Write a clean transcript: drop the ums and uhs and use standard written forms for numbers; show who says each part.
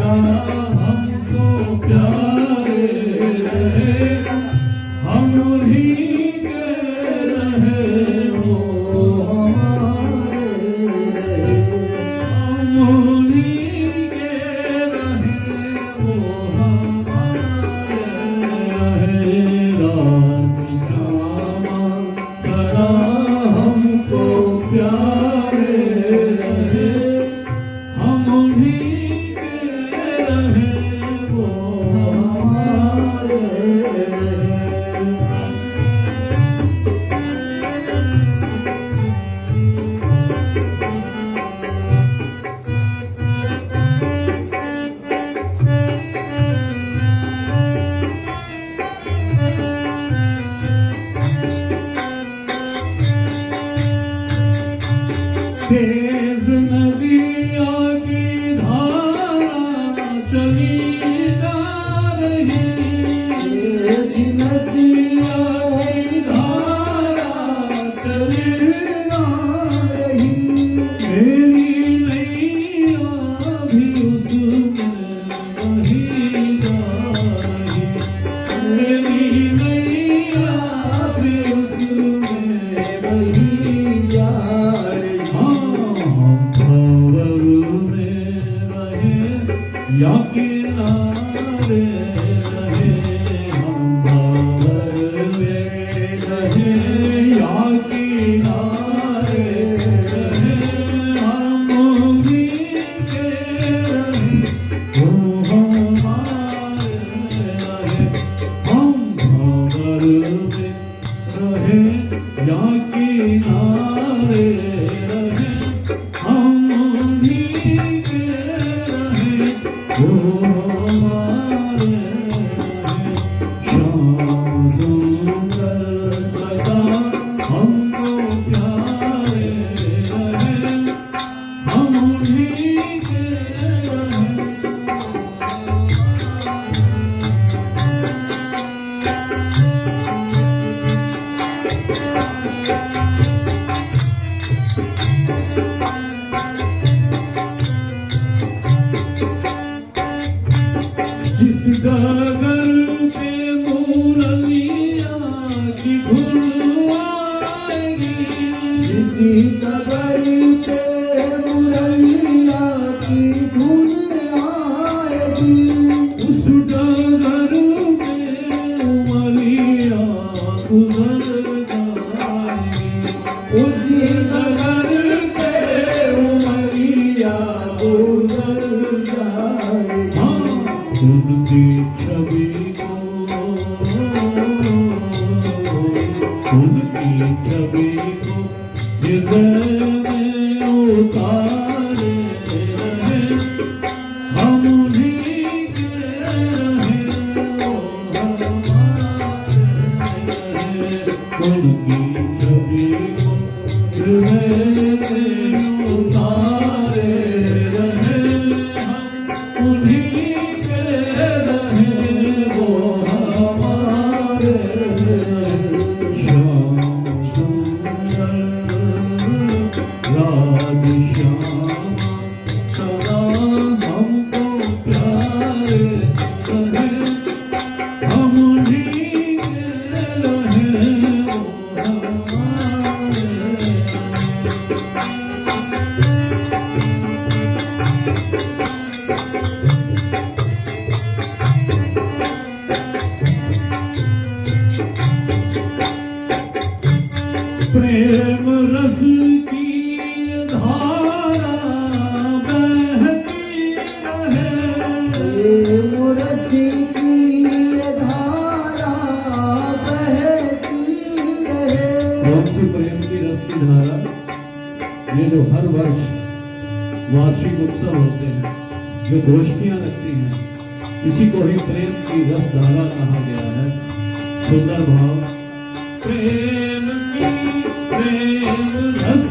Speaker 1: सदा हमको प्यारे रहे, हम उन्हीं के रहे वो हमारे रहे, हम उन्हीं के रहे वो हमारे रहे। रात शाम सदा हमको प्यारे रहे, हम उन्हीं के रहे वो हमारे रहे। तेज नदिया की धारा चली जा रही, तेज नदिया की धारा चली जा रही, मेरी नैया भी उसमें बही जा रही, मेरी नैया भी उसमें बही जा रही। भंवर में रहे या किनारे रहे, हम भंवर में रहे या किनारे रहे, हम उन्हीं के रहे वो हमारे रहे। हम भंवर में रहे या किनारे रहे, हम उन्हीं के रहे वो हमारे रहे। श्याम सुंदर सदा हमको प्यारे रहे, हम उन्हीं के रहे। जिस डगर पे मुरलिया की धुन आएगी, जिस डगर पे मुरलिया की धुन आएगी, उस डगर पे उमरिया गुजर जाएगी, उस डगर पे उमरिया गुजर जाएगी। उनकी छवि को, उनकी छवि को हृदय में उतारे रहे, हम उन्हीं के रहे वो हमारे रहे। उनकी छवि को हृदय में उतारे रहे, हम उन्हीं प्रेम रस की धारा बहती रहे, प्रेम रस की धारा बहती रहे। कौन सी प्रेम की रस की धारा? ये जो हर वर्ष वार्षिक उत्सव होते हैं, जो गोष्ठियां लगती हैं, इसी को ही प्रेम की रस धारा कहा गया है। सुंदर भाव प्रेम की, प्रेम रस